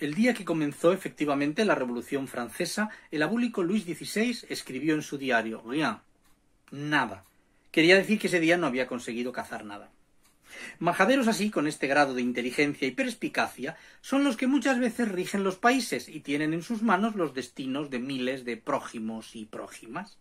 El día que comenzó efectivamente la Revolución Francesa, el abúlico Luis XVI escribió en su diario «Rien», nada. Quería decir que ese día no había conseguido cazar nada. Majaderos así, con este grado de inteligencia y perspicacia, son los que muchas veces rigen los países y tienen en sus manos los destinos de miles de prójimos y prójimas.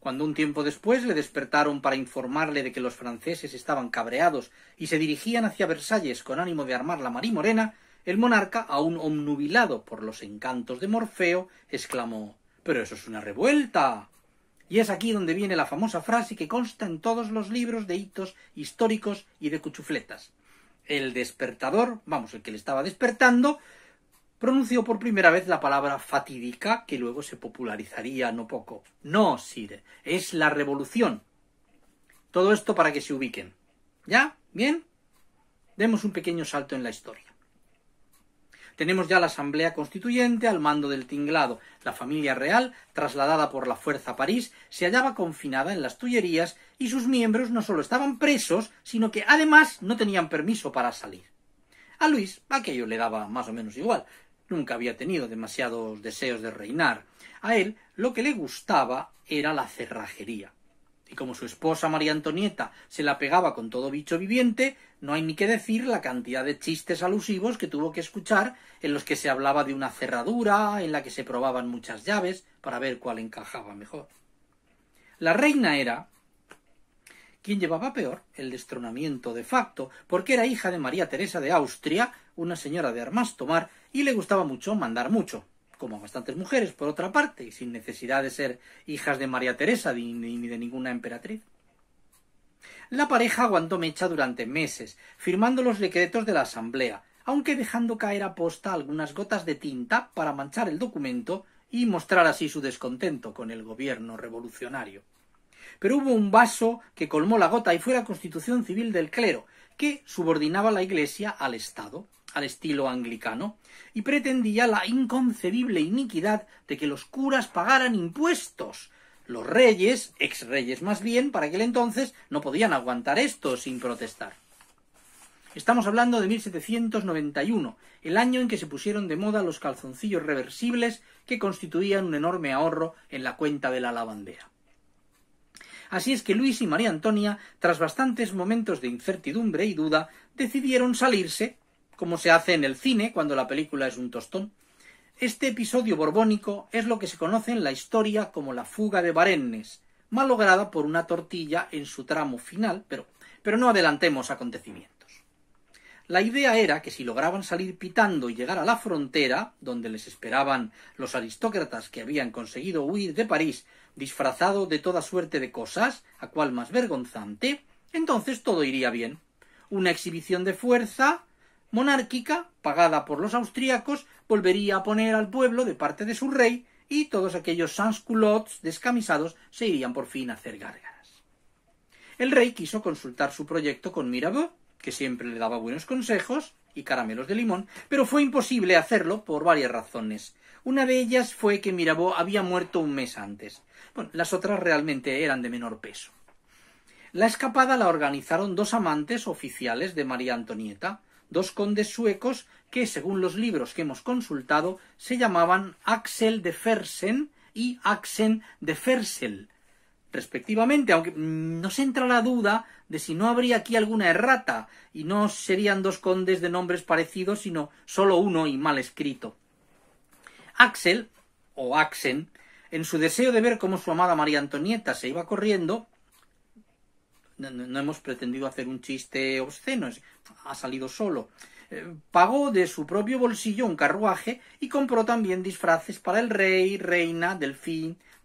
Cuando un tiempo después le despertaron para informarle de que los franceses estaban cabreados y se dirigían hacia Versalles con ánimo de armar la Marimorena, el monarca, aún omnubilado por los encantos de Morfeo, exclamó «¡Pero eso es una revuelta!». Y es aquí donde viene la famosa frase que consta en todos los libros de hitos históricos y de cuchufletas. El despertador, el que le estaba despertando, pronunció por primera vez la palabra fatídica, que luego se popularizaría no poco. No, sire, es la revolución. Todo esto para que se ubiquen. ¿Ya? ¿Bien? Demos un pequeño salto en la historia. Tenemos ya la Asamblea Constituyente al mando del tinglado. La familia real, trasladada por la fuerza a París, se hallaba confinada en las Tullerías y sus miembros no solo estaban presos, sino que además no tenían permiso para salir. A Luis aquello le daba más o menos igual. Nunca había tenido demasiados deseos de reinar. A él lo que le gustaba era la cerrajería. Y como su esposa María Antonieta se la pegaba con todo bicho viviente, no hay ni que decir la cantidad de chistes alusivos que tuvo que escuchar en los que se hablaba de una cerradura, en la que se probaban muchas llaves para ver cuál encajaba mejor. La reina era quien llevaba peor el destronamiento de facto, porque era hija de María Teresa de Austria, una señora de armas tomar, y le gustaba mucho mandar mucho, como a bastantes mujeres, por otra parte, y sin necesidad de ser hijas de María Teresa ni de ninguna emperatriz. La pareja aguantó mecha durante meses, firmando los decretos de la Asamblea, aunque dejando caer a posta algunas gotas de tinta para manchar el documento y mostrar así su descontento con el gobierno revolucionario. Pero hubo un vaso que colmó la gota y fue la Constitución Civil del Clero, que subordinaba la Iglesia al Estado, al estilo anglicano, y pretendía la inconcebible iniquidad de que los curas pagaran impuestos. Los reyes, ex-reyes más bien, para aquel entonces, no podían aguantar esto sin protestar. Estamos hablando de 1791, el año en que se pusieron de moda los calzoncillos reversibles que constituían un enorme ahorro en la cuenta de la lavandera. Así es que Luis y María Antonia, tras bastantes momentos de incertidumbre y duda, decidieron salirse, como se hace en el cine cuando la película es un tostón. Este episodio borbónico es lo que se conoce en la historia como la fuga de Varennes, malograda por una tortilla en su tramo final, pero no adelantemos acontecimientos. La idea era que si lograban salir pitando y llegar a la frontera, donde les esperaban los aristócratas que habían conseguido huir de París, disfrazado de toda suerte de cosas, a cual más vergonzante, entonces todo iría bien. Una exhibición de fuerza monárquica, pagada por los austríacos, volvería a poner al pueblo de parte de su rey, y todos aquellos sans-culottes descamisados se irían por fin a hacer gárgaras. El rey quiso consultar su proyecto con Mirabeau, que siempre le daba buenos consejos y caramelos de limón, pero fue imposible hacerlo por varias razones. Una de ellas fue que Mirabeau había muerto un mes antes. Las otras realmente eran de menor peso. La escapada la organizaron dos amantes oficiales de María Antonieta, dos condes suecos que, según los libros que hemos consultado, se llamaban Axel de Fersen y Axen de Fersel, respectivamente, aunque nos entra la duda de si no habría aquí alguna errata, y no serían dos condes de nombres parecidos, sino solo uno y mal escrito. Axel, o Axen, en su deseo de ver cómo su amada María Antonieta se iba corriendo, no hemos pretendido hacer un chiste obsceno, ha salido solo, pagó de su propio bolsillo un carruaje y compró también disfraces para el rey, reina,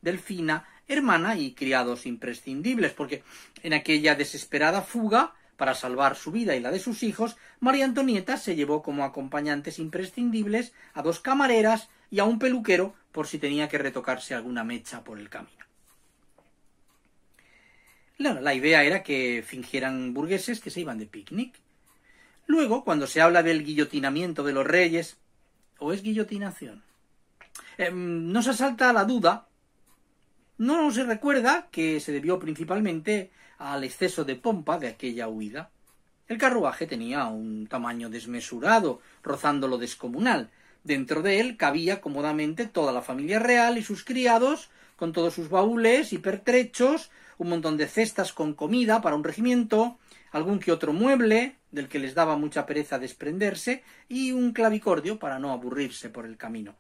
delfina, hermana y criados imprescindibles, porque en aquella desesperada fuga, para salvar su vida y la de sus hijos, María Antonieta se llevó como acompañantes imprescindibles a dos camareras y a un peluquero por si tenía que retocarse alguna mecha por el camino. La idea era que fingieran burgueses que se iban de picnic. Luego, cuando se habla del guillotinamiento de los reyes, ¿o es guillotinación? Nos asalta la duda. No se recuerda que se debió principalmente al exceso de pompa de aquella huida. El carruaje tenía un tamaño desmesurado, rozando lo descomunal. Dentro de él cabía cómodamente toda la familia real y sus criados, con todos sus baúles y pertrechos, un montón de cestas con comida para un regimiento, algún que otro mueble, del que les daba mucha pereza desprenderse, y un clavicordio para no aburrirse por el camino.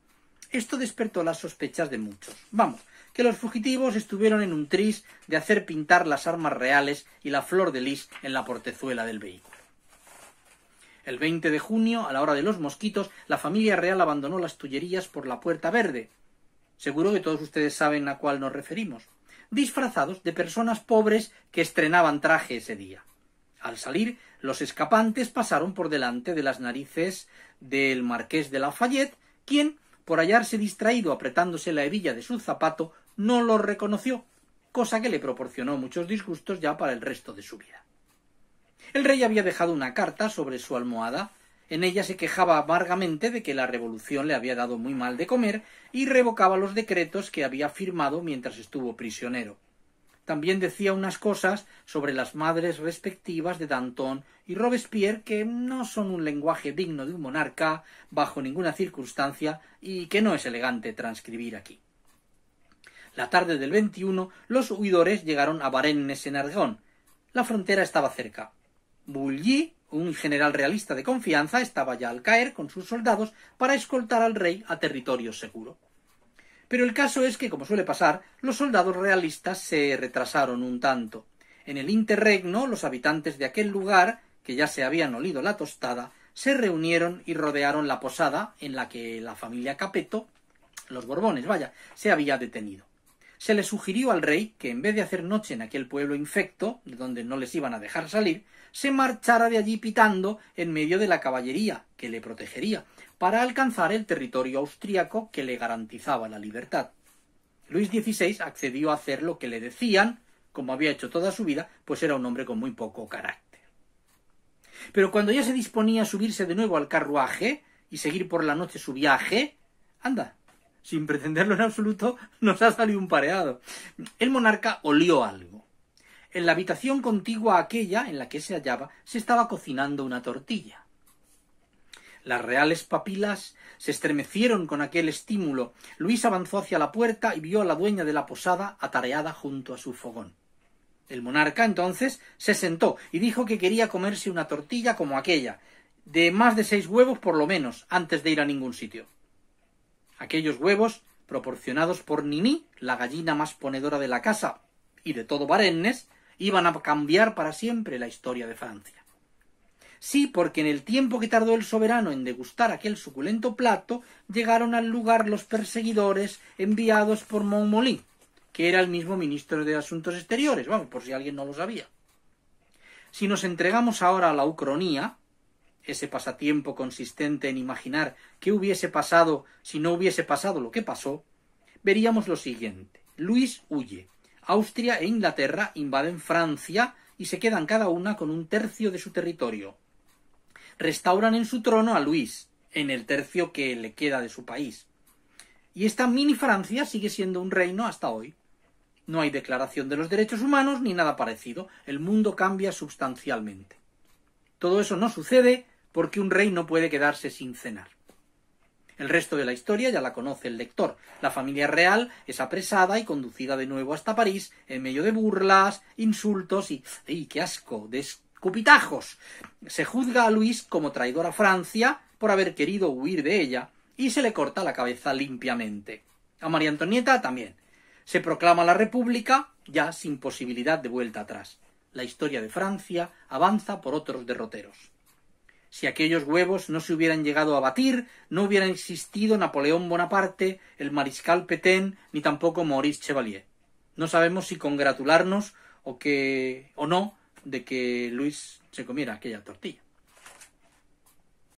Esto despertó las sospechas de muchos. Vamos, que los fugitivos estuvieron en un tris de hacer pintar las armas reales y la flor de lis en la portezuela del vehículo. El 20 de junio, a la hora de los mosquitos, la familia real abandonó las Tullerías por la Puerta Verde. Seguro que todos ustedes saben a cuál nos referimos. Disfrazados de personas pobres que estrenaban traje ese día. Al salir, los escapantes pasaron por delante de las narices del marqués de Lafayette, quien, por hallarse distraído apretándose la hebilla de su zapato, no los reconoció, cosa que le proporcionó muchos disgustos ya para el resto de su vida. El rey había dejado una carta sobre su almohada. En ella se quejaba amargamente de que la revolución le había dado muy mal de comer y revocaba los decretos que había firmado mientras estuvo prisionero. También decía unas cosas sobre las madres respectivas de Danton y Robespierre que no son un lenguaje digno de un monarca bajo ninguna circunstancia y que no es elegante transcribir aquí. La tarde del 21 los huidores llegaron a Varennes-en-Argonne. La frontera estaba cerca. Bully, un general realista de confianza, estaba ya al caer con sus soldados para escoltar al rey a territorio seguro. Pero el caso es que, como suele pasar, los soldados realistas se retrasaron un tanto. En el interregno, los habitantes de aquel lugar, que ya se habían olido la tostada, se reunieron y rodearon la posada en la que la familia Capeto, los Borbones, se había detenido. Se le sugirió al rey que, en vez de hacer noche en aquel pueblo infecto, de donde no les iban a dejar salir, se marchara de allí pitando en medio de la caballería, que le protegería, para alcanzar el territorio austríaco que le garantizaba la libertad. Luis XVI accedió a hacer lo que le decían, como había hecho toda su vida, pues era un hombre con muy poco carácter. Pero cuando ya se disponía a subirse de nuevo al carruaje y seguir por la noche su viaje, anda, sin pretenderlo en absoluto, nos ha salido un pareado. El monarca olió algo. En la habitación contigua a aquella en la que se hallaba se estaba cocinando una tortilla. Las reales papilas se estremecieron con aquel estímulo. Luis avanzó hacia la puerta y vio a la dueña de la posada atareada junto a su fogón. El monarca entonces se sentó y dijo que quería comerse una tortilla como aquella, de más de 6 huevos por lo menos, antes de ir a ningún sitio. Aquellos huevos, proporcionados por Nini, la gallina más ponedora de la casa y de todo Varennes, iban a cambiar para siempre la historia de Francia. Sí, porque en el tiempo que tardó el soberano en degustar aquel suculento plato, llegaron al lugar los perseguidores enviados por Montmolin, que era el mismo ministro de Asuntos Exteriores, por si alguien no lo sabía. Si nos entregamos ahora a la ucronía, ese pasatiempo consistente en imaginar qué hubiese pasado si no hubiese pasado lo que pasó, veríamos lo siguiente. Luis huye. Austria e Inglaterra invaden Francia y se quedan cada una con 1/3 de su territorio. Restauran en su trono a Luis, en el tercio que le queda de su país. Y esta mini Francia sigue siendo un reino hasta hoy. No hay declaración de los derechos humanos ni nada parecido. El mundo cambia sustancialmente. Todo eso no sucede porque un rey no puede quedarse sin cenar. El resto de la historia ya la conoce el lector. La familia real es apresada y conducida de nuevo hasta París en medio de burlas, insultos y ¡qué asco!, de escupitajos. Se juzga a Luis como traidor a Francia por haber querido huir de ella y se le corta la cabeza limpiamente. A María Antonieta también. Se proclama la República ya sin posibilidad de vuelta atrás. La historia de Francia avanza por otros derroteros. Si aquellos huevos no se hubieran llegado a batir, no hubieran existido Napoleón Bonaparte, el mariscal Pétain, ni tampoco Maurice Chevalier. No sabemos si congratularnos o no de que Luis se comiera aquella tortilla.